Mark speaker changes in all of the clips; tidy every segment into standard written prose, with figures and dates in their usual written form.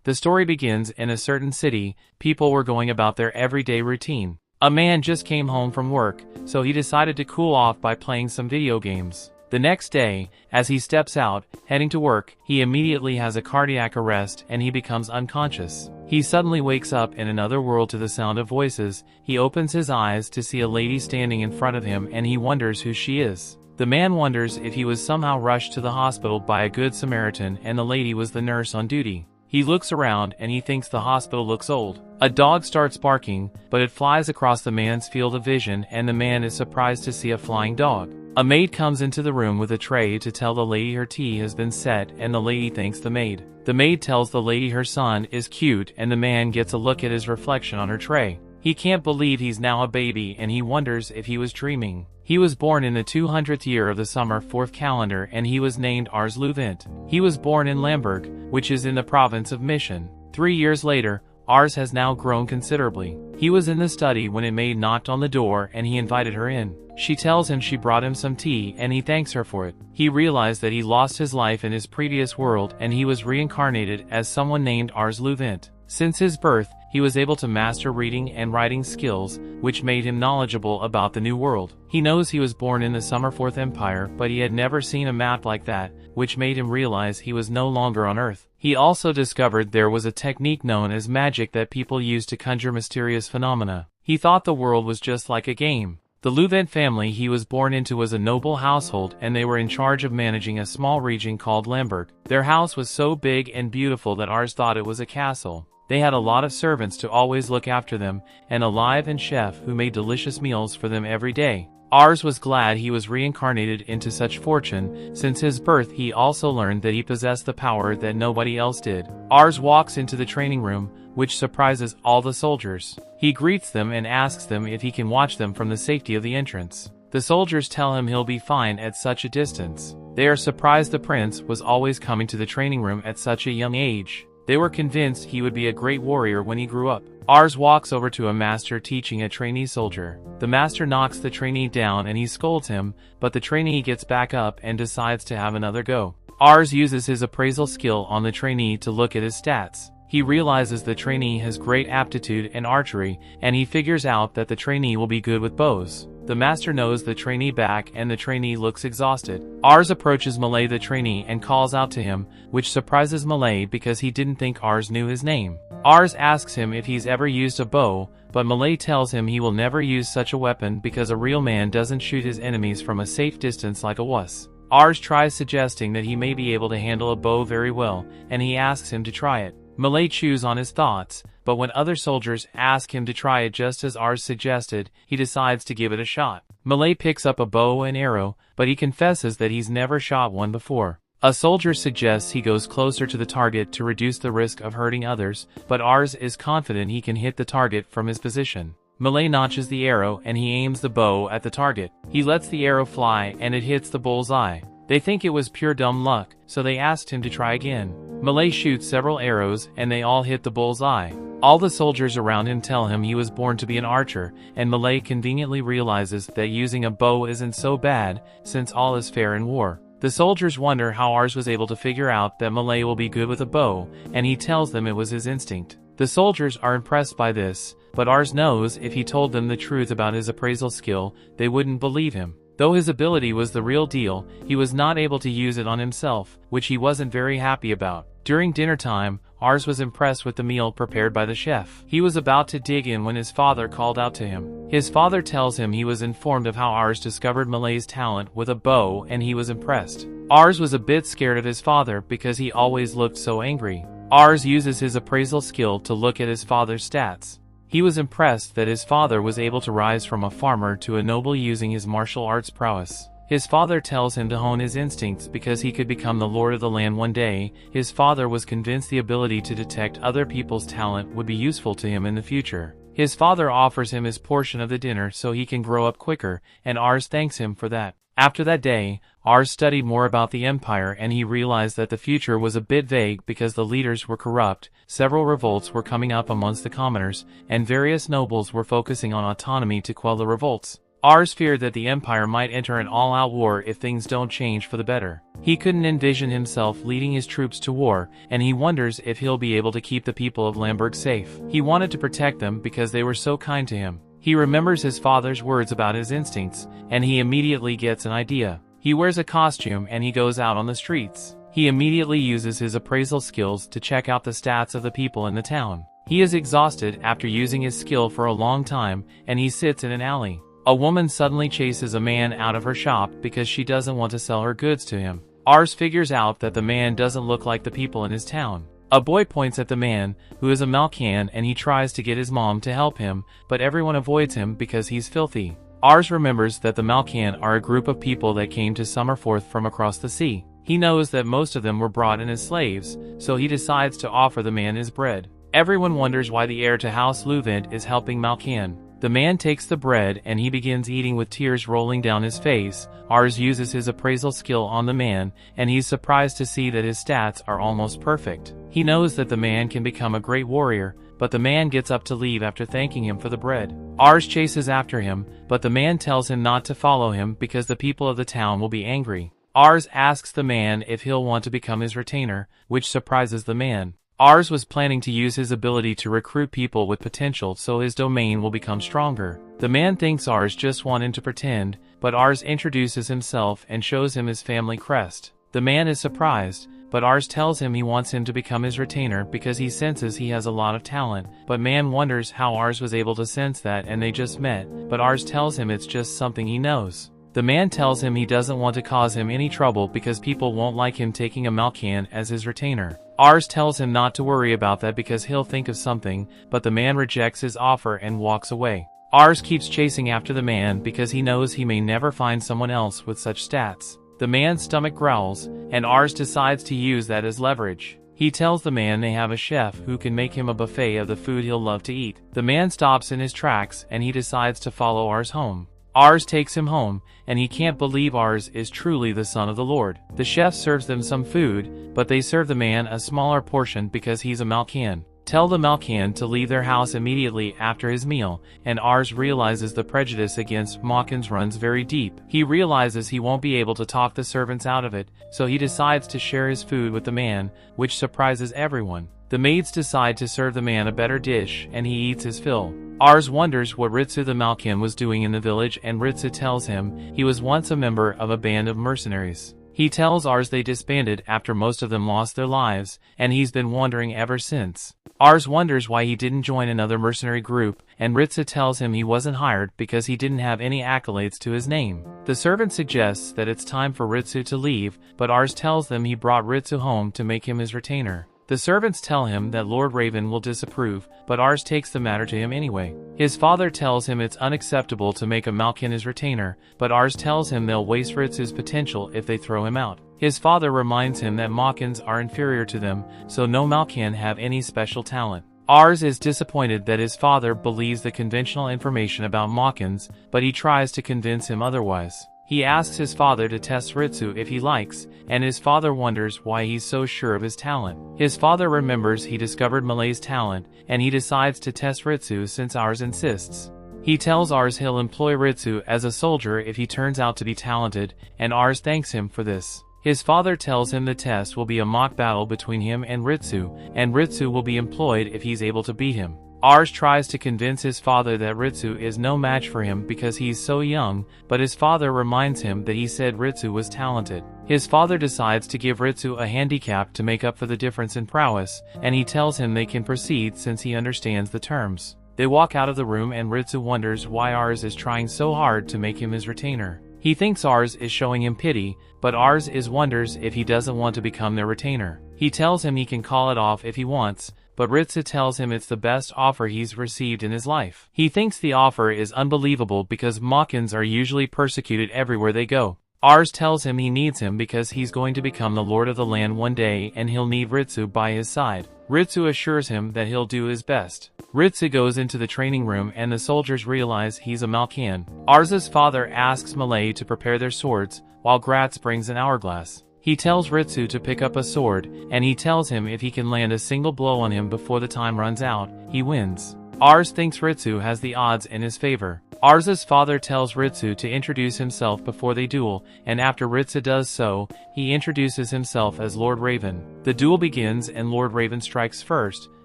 Speaker 1: The story begins in a certain city. People were going about their everyday routine. A man just came home from work, so he decided to cool off by playing some video games. The next day, as he steps out, heading to work, he immediately has a cardiac arrest and he becomes unconscious. He suddenly wakes up in another world to the sound of voices. He opens his eyes to see a lady standing in front of him and he wonders who she is. The man wonders if he was somehow rushed to the hospital by a good Samaritan and the lady was the nurse on duty. He looks around and he thinks the hospital looks old. A dog starts barking, but it flies across the man's field of vision and the man is surprised to see a flying dog. A maid comes into the room with a tray to tell the lady her tea has been set and the lady thanks the maid. The maid tells the lady her son is cute and the man gets a look at his reflection on her tray. He can't believe he's now a baby and he wonders if he was dreaming. He was born in the 200th year of the summer 4th calendar and he was named Ars Louvent. He was born in Lamberg, which is in the province of Mission. 3 years later, Ars has now grown considerably. He was in the study when a maid knocked on the door and he invited her in. She tells him she brought him some tea and he thanks her for it. He realized that he lost his life in his previous world and he was reincarnated as someone named Ars Louvent. Since his birth, he was able to master reading and writing skills, which made him knowledgeable about the new world. He knows he was born in the Summer 4th Empire, but he had never seen a map like that, which made him realize he was no longer on Earth. He also discovered there was a technique known as magic that people use to conjure mysterious phenomena. He thought the world was just like a game. The Louvent family he was born into was a noble household and they were in charge of managing a small region called Lamberg. Their house was so big and beautiful that Ars thought it was a castle. They had a lot of servants to always look after them, and a live-in chef who made delicious meals for them every day. Ars was glad he was reincarnated into such fortune. Since his birth he also learned that he possessed the power that nobody else did. Ars walks into the training room, which surprises all the soldiers. He greets them and asks them if he can watch them from the safety of the entrance. The soldiers tell him he'll be fine at such a distance. They are surprised the prince was always coming to the training room at such a young age. They were convinced he would be a great warrior when he grew up. Ars walks over to a master teaching a trainee soldier. The master knocks the trainee down and he scolds him, but the trainee gets back up and decides to have another go. Ars uses his appraisal skill on the trainee to look at his stats. He realizes the trainee has great aptitude in archery, and he figures out that the trainee will be good with bows. The master knows the trainee back and the trainee looks exhausted. Ars approaches Malay the trainee and calls out to him, which surprises Malay because he didn't think Ars knew his name. Ars asks him if he's ever used a bow, but Malay tells him he will never use such a weapon because a real man doesn't shoot his enemies from a safe distance like a wuss. Ars tries suggesting that he may be able to handle a bow very well, and he asks him to try it. Malay chews on his thoughts, but when other soldiers ask him to try it just as Ars suggested, he decides to give it a shot. Malay picks up a bow and arrow, but he confesses that he's never shot one before. A soldier suggests he goes closer to the target to reduce the risk of hurting others, but Ars is confident he can hit the target from his position. Malay notches the arrow and he aims the bow at the target. He lets the arrow fly and it hits the bull's eye. They think it was pure dumb luck, so they asked him to try again. Malay shoots several arrows and they all hit the bull's eye. All the soldiers around him tell him he was born to be an archer, and Malay conveniently realizes that using a bow isn't so bad, since all is fair in war. The soldiers wonder how Ars was able to figure out that Malay will be good with a bow, and he tells them it was his instinct. The soldiers are impressed by this, but Ars knows if he told them the truth about his appraisal skill, they wouldn't believe him. Though his ability was the real deal, he was not able to use it on himself, which he wasn't very happy about. During dinner time, Ars was impressed with the meal prepared by the chef. He was about to dig in when his father called out to him. His father tells him he was informed of how Ars discovered Malay's talent with a bow and he was impressed. Ars was a bit scared of his father because he always looked so angry. Ars uses his appraisal skill to look at his father's stats. He was impressed that his father was able to rise from a farmer to a noble using his martial arts prowess. His father tells him to hone his instincts because he could become the lord of the land one day. His father was convinced the ability to detect other people's talent would be useful to him in the future. His father offers him his portion of the dinner so he can grow up quicker, and Ars thanks him for that. After that day, Ars studied more about the empire and he realized that the future was a bit vague because the leaders were corrupt, several revolts were coming up amongst the commoners, and various nobles were focusing on autonomy to quell the revolts. Ars feared that the Empire might enter an all-out war if things don't change for the better. He couldn't envision himself leading his troops to war, and he wonders if he'll be able to keep the people of Lamberg safe. He wanted to protect them because they were so kind to him. He remembers his father's words about his instincts, and he immediately gets an idea. He wears a costume and he goes out on the streets. He immediately uses his appraisal skills to check out the stats of the people in the town. He is exhausted after using his skill for a long time, and he sits in an alley. A woman suddenly chases a man out of her shop because she doesn't want to sell her goods to him. Ars figures out that the man doesn't look like the people in his town. A boy points at the man, who is a Malcan, and he tries to get his mom to help him, but everyone avoids him because he's filthy. Ars remembers that the Malcan are a group of people that came to Summerforth from across the sea. He knows that most of them were brought in as slaves, so he decides to offer the man his bread. Everyone wonders why the heir to House Louvent is helping Malcan. The man takes the bread and he begins eating with tears rolling down his face. Ars uses his appraisal skill on the man, and he's surprised to see that his stats are almost perfect. He knows that the man can become a great warrior, but the man gets up to leave after thanking him for the bread. Ars chases after him, but the man tells him not to follow him because the people of the town will be angry. Ars asks the man if he'll want to become his retainer, which surprises the man. Ars was planning to use his ability to recruit people with potential so his domain will become stronger. The man thinks Ars just wanted to pretend, but Ars introduces himself and shows him his family crest. The man is surprised, but Ars tells him he wants him to become his retainer because he senses he has a lot of talent. But man wonders how Ars was able to sense that, and they just met, but Ars tells him it's just something he knows. The man tells him he doesn't want to cause him any trouble because people won't like him taking a Malcan as his retainer. Ars tells him not to worry about that because he'll think of something, but the man rejects his offer and walks away. Ars keeps chasing after the man because he knows he may never find someone else with such stats. The man's stomach growls, and Ars decides to use that as leverage. He tells the man they have a chef who can make him a buffet of the food he'll love to eat. The man stops in his tracks and he decides to follow Ars home. Ars takes him home, and he can't believe Ars is truly the son of the Lord. The chef serves them some food, but they serve the man a smaller portion because he's a Malcan. Tell the Malcan to leave their house immediately after his meal, and Ars realizes the prejudice against Malcans runs very deep. He realizes he won't be able to talk the servants out of it, so he decides to share his food with the man, which surprises everyone. The maids decide to serve the man a better dish, and he eats his fill. Ars wonders what Ritsu the Malcan was doing in the village, and Ritsu tells him he was once a member of a band of mercenaries. He tells Ars they disbanded after most of them lost their lives, and he's been wandering ever since. Ars wonders why he didn't join another mercenary group, and Ritsu tells him he wasn't hired because he didn't have any accolades to his name. The servant suggests that it's time for Ritsu to leave, but Ars tells them he brought Ritsu home to make him his retainer. The servants tell him that Lord Raven will disapprove, but Ars takes the matter to him anyway. His father tells him it's unacceptable to make a Malcan his retainer, but Ars tells him they'll waste Ritsu's potential if they throw him out. His father reminds him that Malcans are inferior to them, so no Malcan have any special talent. Ars is disappointed that his father believes the conventional information about Malcans, but he tries to convince him otherwise. He asks his father to test Ritsu if he likes, and his father wonders why he's so sure of his talent. His father remembers he discovered Malay's talent, and he decides to test Ritsu since Ars insists. He tells Ars he'll employ Ritsu as a soldier if he turns out to be talented, and Ars thanks him for this. His father tells him the test will be a mock battle between him and Ritsu will be employed if he's able to beat him. Ars tries to convince his father that Ritsu is no match for him because he's so young, but his father reminds him that he said Ritsu was talented. His father decides to give Ritsu a handicap to make up for the difference in prowess, and he tells him they can proceed since he understands the terms. They walk out of the room and Ritsu wonders why Ars is trying so hard to make him his retainer. He thinks Ars is showing him pity, but Ars wonders if he doesn't want to become their retainer. He tells him he can call it off if he wants, but Ritsu tells him it's the best offer he's received in his life. He thinks the offer is unbelievable because Malcans are usually persecuted everywhere they go. Ars tells him he needs him because he's going to become the lord of the land one day and he'll need Ritsu by his side. Ritsu assures him that he'll do his best. Ritsu goes into the training room and the soldiers realize he's a Malcan. Ars's father asks Malay to prepare their swords, while Gratz brings an hourglass. He tells Ritsu to pick up a sword, and he tells him if he can land a single blow on him before the time runs out, he wins. Ars thinks Ritsu has the odds in his favor. Ars's father tells Ritsu to introduce himself before they duel, and after Ritsu does so, he introduces himself as Lord Raven. The duel begins and Lord Raven strikes first,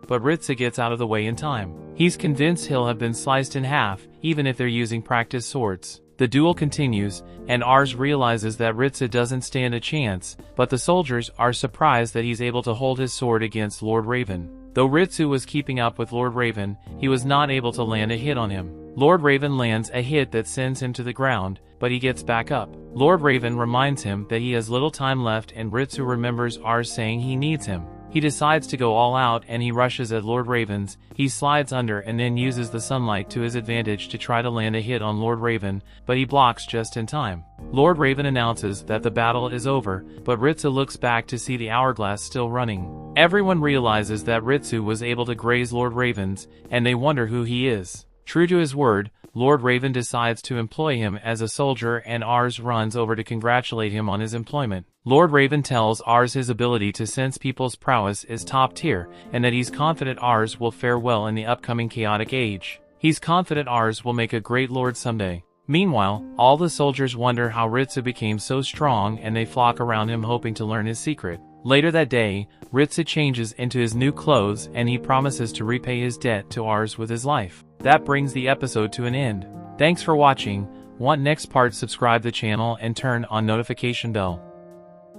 Speaker 1: but Ritsu gets out of the way in time. He's convinced he'll have been sliced in half, even if they're using practice swords. The duel continues, and Ars realizes that Ritsu doesn't stand a chance, but the soldiers are surprised that he's able to hold his sword against Lord Raven. Though Ritsu was keeping up with Lord Raven, he was not able to land a hit on him. Lord Raven lands a hit that sends him to the ground, but he gets back up. Lord Raven reminds him that he has little time left, and Ritsu remembers Ars saying he needs him. He decides to go all out and he rushes at Lord Raven's. He slides under and then uses the sunlight to his advantage to try to land a hit on Lord Raven, but he blocks just in time. Lord Raven announces that the battle is over, but Ritsu looks back to see the hourglass still running. Everyone realizes that Ritsu was able to graze Lord Raven's, and they wonder who he is. True to his word, Lord Raven decides to employ him as a soldier, and Ars runs over to congratulate him on his employment. Lord Raven tells Ars his ability to sense people's prowess is top tier, and that he's confident Ars will fare well in the upcoming chaotic age. He's confident Ars will make a great lord someday. Meanwhile, all the soldiers wonder how Ritsu became so strong, and they flock around him hoping to learn his secret. Later that day, Ritsu changes into his new clothes and he promises to repay his debt to Ars with his life. That brings the episode to an end. Thanks for watching. Want next part? Subscribe the channel and turn on notification bell.